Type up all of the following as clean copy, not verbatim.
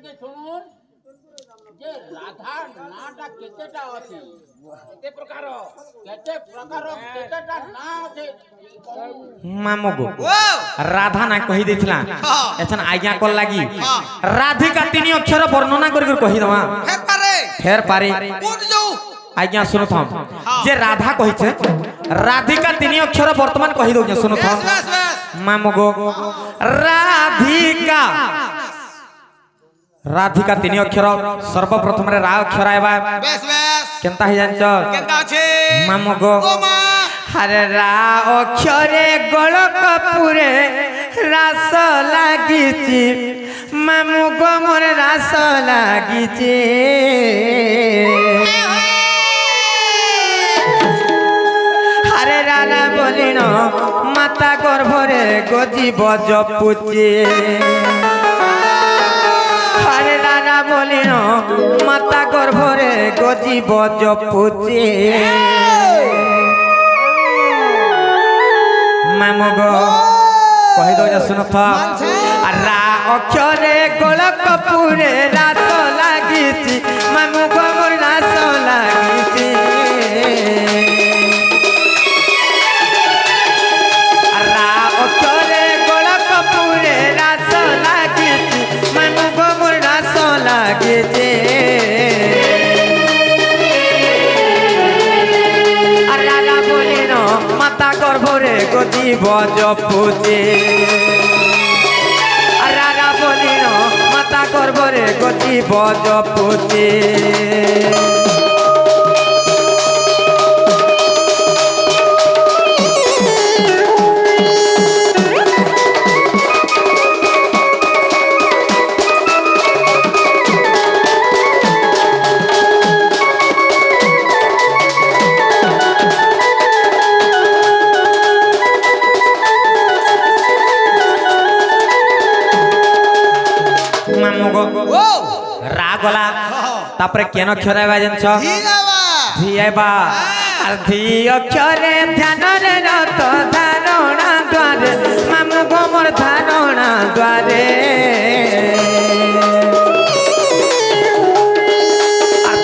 ଟିକେ ଶୁଣୁନ୍ ଯେ ରାଧା ନାଁଟା କେତେଟା ଅଛି କେତେ ପ୍ରକାର କେତେଟା ନାଁ ଅଛି ମାମୁକୁ ରାଧା ନା କହି ଦେଇଥିଲା ଏଛନ ଆଜ୍ଞା କଲ ଲାଗି ରାଧିକା ତିନି ଅକ୍ଷର ବର୍ଣ୍ଣନା କରି କହି ଦବା ଫେର ପାରେ आज्ञा सुनथ जे राधा कहिছে राधिका तीन अक्षर वर्तमान कहि दउ सुनथ मामगो राधिका राधिका तीन अक्षर सर्वप्रथम रे रा अक्षर आइबा केनता हि जानछ केनता अछि मामगो हरे रा अक्षरे गोलकपुरे रास लागिछि मामुगो मोर रास लागिछि हरे रारा बोलिन माता गर्भरे गजीब जपुचे हरे रारा बोलिन माता गर्भरे गजीब जपुचे मामगो कहि दो सुनथ रा अक्षरे गोलकपुरे रास लागिछि मामुगो मोर रास लागिछि राजा बोलिन माता गर्भरे गजीब जपुचे राजा बोलिन माता गर्भरे गजीब जपुचे रागला तापरे केन अक्षर आइबा जन्छ धी आइबा धी अक्षरे ध्यान रे रत धारणा द्वारे मामु गोमर धारणा द्वारे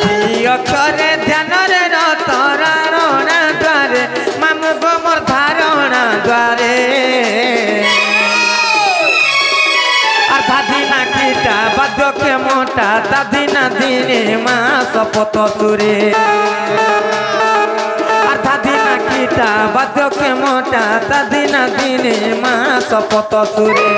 धी अक्षरे ध्यान रे रत धारणा द्वारे मामु गोमर धारणा द्वारे दादी ना कीटा बाद्य मोटा दादी ना दिने माँ सपत सुरे दादी ना कीटा बाद्य मोटा दादी ना दिने माँ सपत सुरे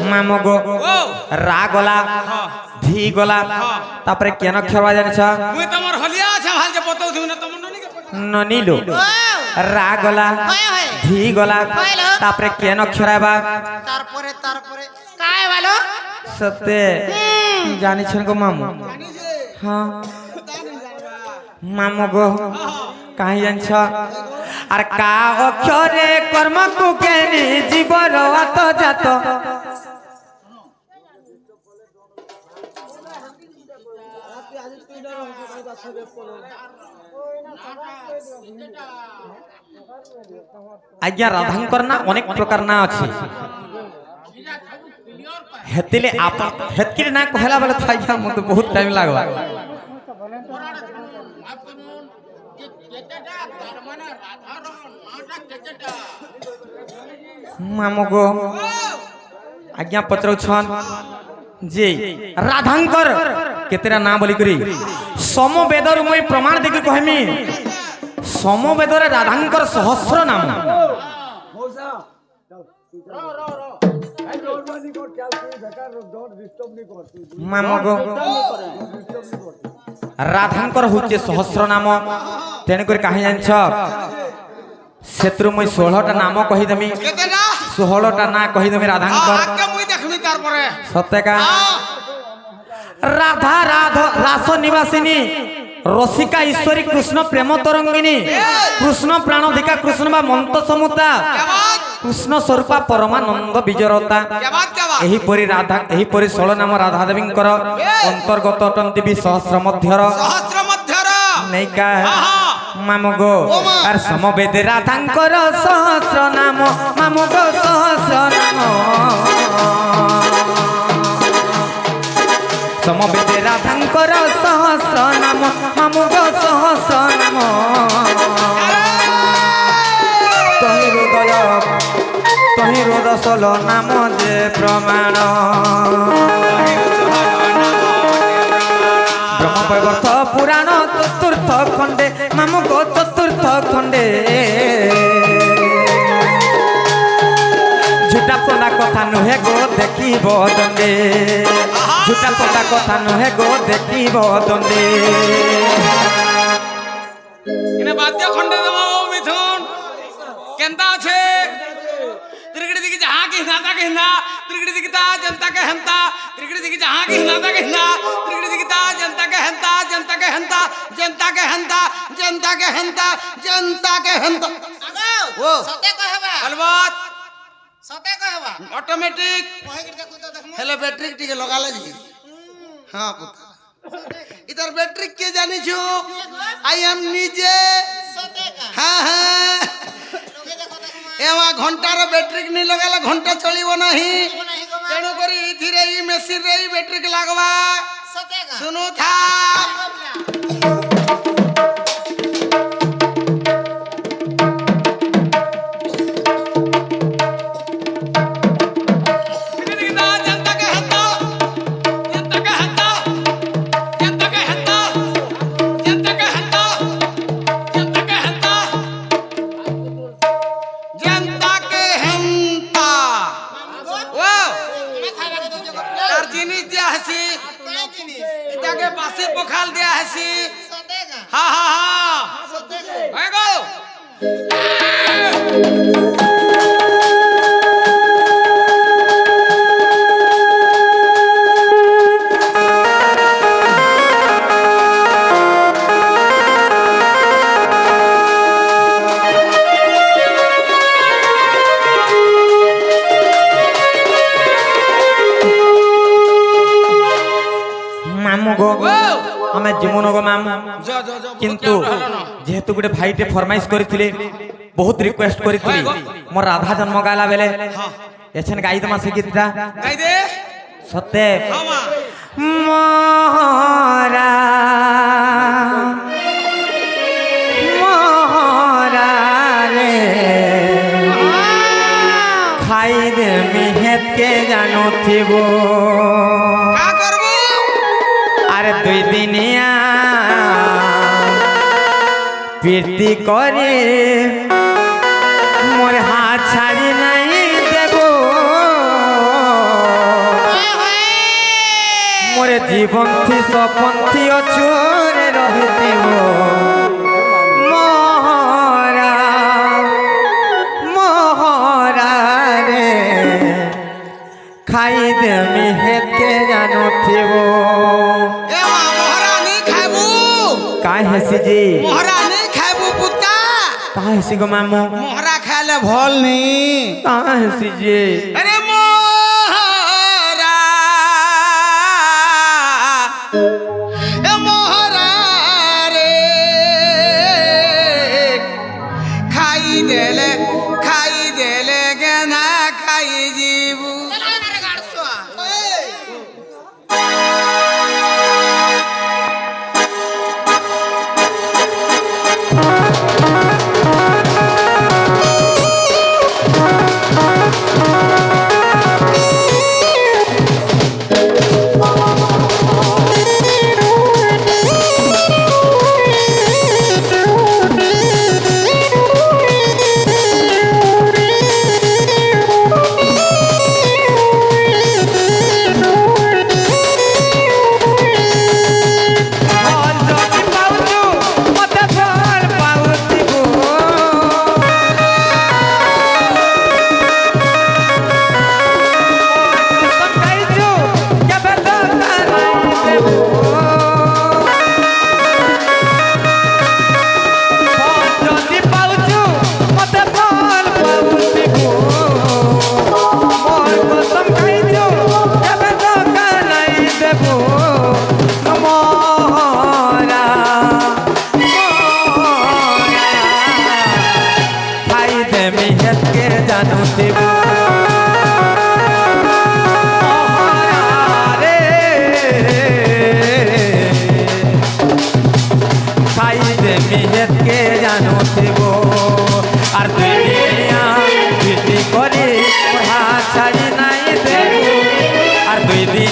मामगो रा गला धी गला तापरे केन अक्षर जानिछ मुई तमर हलिया छ भाल जे बतौ दिउ न तमन ननी के ननीलो रा गला धी गला तापरे केन अक्षर आबा तार परे काय वालो सते जानिछन को मामू हां मामगो काहे जानछ आर का अक्षरे कर्म को केनी जीवर आत जात आज्ञा राधांकर ना अनेक प्रकार ना अछि हेतिले आप हेतकिर ना कहला बेले थाई जा मते बहुत टाइम लागबा मामगो आज्ञा पत्र छन जे राधांकर केतेरा ना बोली करी समवेदर मुई प्रमाण देखि कहमी समवेदर राधांकर सहस्र नाम मामगो राधांकर होचे सहस्र नाम तेने कर काहे जानछ सेत्रु मुई 16टा नाम कहि देमी 16टा ना कहि देमी राधांकर आके मुई देखमी तार परे सत्य का राधा राधा रास निवासिनी रसिका ईश्वरी कृष्ण प्रेम तरंगिनी कृष्ण प्राणधिका कृष्ण बा मंत्र समुता কৃষ্ণ স্বরূপা পরমানন্দ বিজরতা क्या बात ଏହିପରି ରାଧା ଏହିପରି ଷୋଳ ନାମ ରାଧା ଦେବୀଙ୍କର ଅନ୍ତର୍ଗତ ଅଟନ୍ତି ବି ସହସ୍ର ମଧ୍ୟର सहस्र मध्यर ନେଇକା आहा ମାମୁ ଗୋ ଆର ସମବେଦ ରାଧାଙ୍କର ସହସ୍ର ନାମ ମାମୁ ଗୋ ସହସ୍ର ନାମ ସମବେଦ ରାଧାଙ୍କର ସହସ୍ର ନାମ ମାମୁ ଗୋ ସହସ୍ର ନାମ ତହି ହୃଦୟ ତହି ହୃଦ ସୋଲ ନାମ ଯେ ପ୍ରମାଣ ব্রহ্মবৈবর্ত পুরাণ চতুর্থ খণ্ডে মামু গো চতুর্থ খণ্ডে ঝুটা পদা কথা নুহে গো দেখিব দণ্ডে ঝুটা পদা কথা নুহে গো দেখিব দণ্ডে इने बाद्य खंडे दमा मिथुन केंता আছে त्रिगड़ी दिखी जहां की हिनाता के हिना त्रिगड़ी दिखता जनता के हंता त्रिगड़ी दिखी जहां की हिनाता के हिना त्रिगड़ी दिखता जनता के हंता जनता के हंता जनता के हंता जनता के हंता जनता के हंता আগো সতে কহবা अलबत সতে কহবা ऑटोमेटिक কহে কি দেখু তো দেখমু हेलो बैटरी टिके लगा ले जी हां पुता इधर बैटरी के जानी छु आई एम निजे সতে কা हां हां লোকে দেখো দেখমু एवा घंटार बैटरी नहीं लगाला घंटा चलिबो नहीं নাই গো মা तेणु करी इथिरे ई मशीन रे ई बैटरी के लागवा সতে কা सुनु था जनता के हंता जनता के हंता जनता के हंता जनता के हंता जनता के हंता जनता के हंता ओ তুমি খাইবা কে দউছো तार जिनिस दिया हसी কোন জিনিস इताके बासी पखाल दिया हसी সতে কা हा हा हा সতে কা है गो ମାମୁ ଗୋ ଆମେ ଯିମୁନ ଗୋ ମାମୁ जो जो जो কিন্তু যেহেতু গোটে ভাইটে ফরমাইশ করেছিলে বহুত রিকোয়েস্ট করেছিলি মোর রাধা জন্ম গাইলা বেলে এছেন গাই তোমা সে গীতটা गाई दे সত্যি हां मां মোরা মোরা রে খাই দে মিহেত কে জানো থিব का करबो আরে দুই দিনিয়া প্রীতি করে মোর হাত ছাড়ি নাই দেব মোরে জীবনথি সপন্থি অছুরে রহিতিব মহরা মহরা রে খাই দেমি হেতে জানুথিব एवा मोहरा नहीं खाबू কাই হেসি জি मोहरा नहीं खाबू पुता কাই হেসি গো মামু मोहरा खाले भल नहीं কাই হেসি জি अरे मोहरा ए मोहरा रे खाई देले गेना खाई जीबू আরে গাড়ছো ও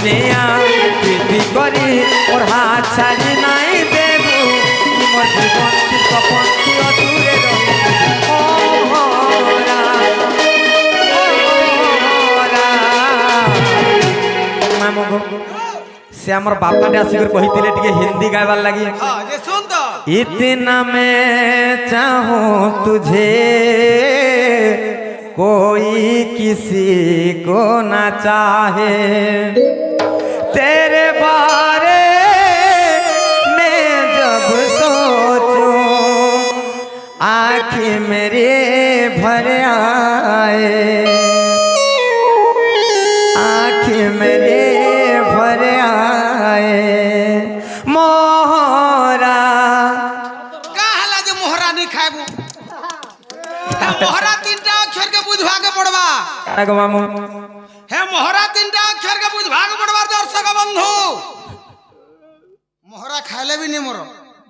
দিনিয়া প্রীতি করি ওর হাত ছাড়ি নাই দেবু মোর জীবন কি স্বপন কি অদূরে রহিবু মামুগো से हमर बापा ने आसिकर कहिथिले टिके हिंदी गायबार लागि हां जे सुन तो इतना मैं चाहूं तुझे कोई किसी को ना चाहे तेरे बारे में जब सोचूं आँखें मेरे भर आए आँखें मेरे भर आए मोहरा का हला जे मोहरा नहीं खाबू मोहरा तीनटा अक्षर के बुझवा के पड़वा कारा गो मामू हे मोहरा तीनटा अक्षर के बुझवा के पड़वा दर्शक बंधु मोहरा खाइले भी नहीं मोर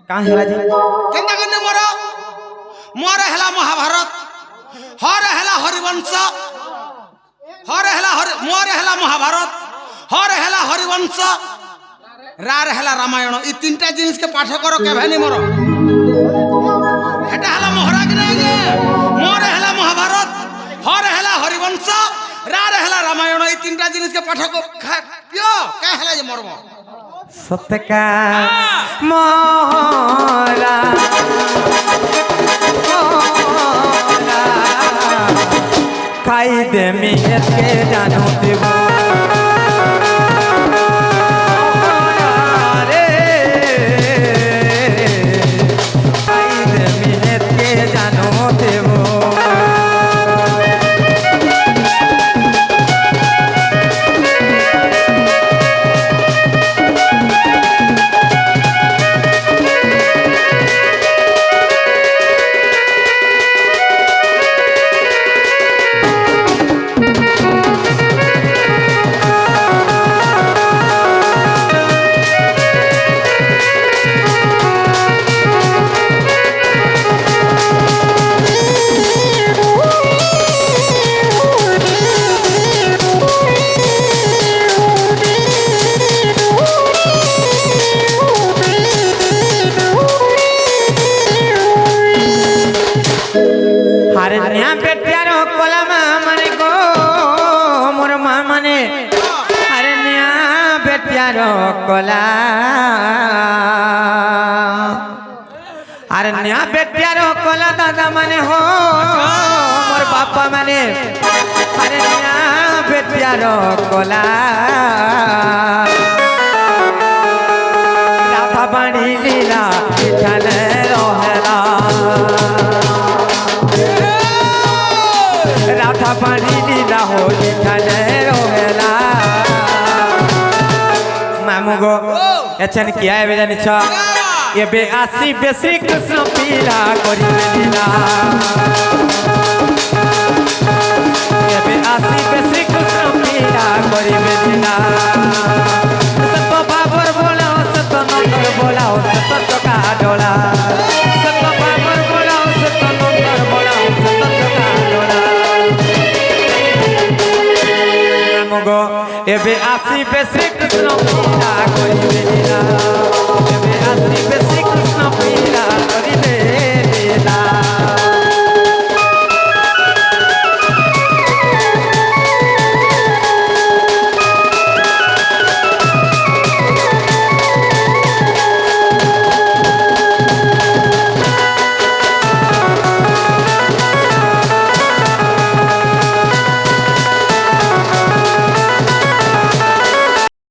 का हेला जी केंदा कने मोर मोर हेला महाभारत हर हेला हरिवंश हर हेला मोर हेला महाभारत हर हेला हरिवंश रार हेला रामायण ई तीनटा जिनिस के पाठ करो के भानी मोर हेटा हेला मोहरा के गे मोर हेला महाभारत हर हेला हरिवंश रार हेला रामायण ई तीनटा जिनिस के पाठ को पियो का हेला जे मोर सत्य का मोहरा मोहरा खाई दे मियत के जानू देबो कला अरे नया बेटियार कला दादा माने हो मोर बापा माने अरे नया बेटियार कला राधा बाणी लीला इठल रहेला राधा बाणी लीला हो इठल रहेला मामुगो एचन किया है बेजानी छ ये बे आसी बेसी कृष्ण पीला करी लीला ये बे आसी बेसी कृष्ण पीला करी लीला सत बाबर बोलाओ सत नंबर बोलाओ सत चका डोला सत बाबर बोलाओ सत नंबर बोलाओ सत चका डोला मामुगो ये बे आसी बेसी कृष्ण पीला करी लीला ये बे आसी बेसी कृष्ण पीला करी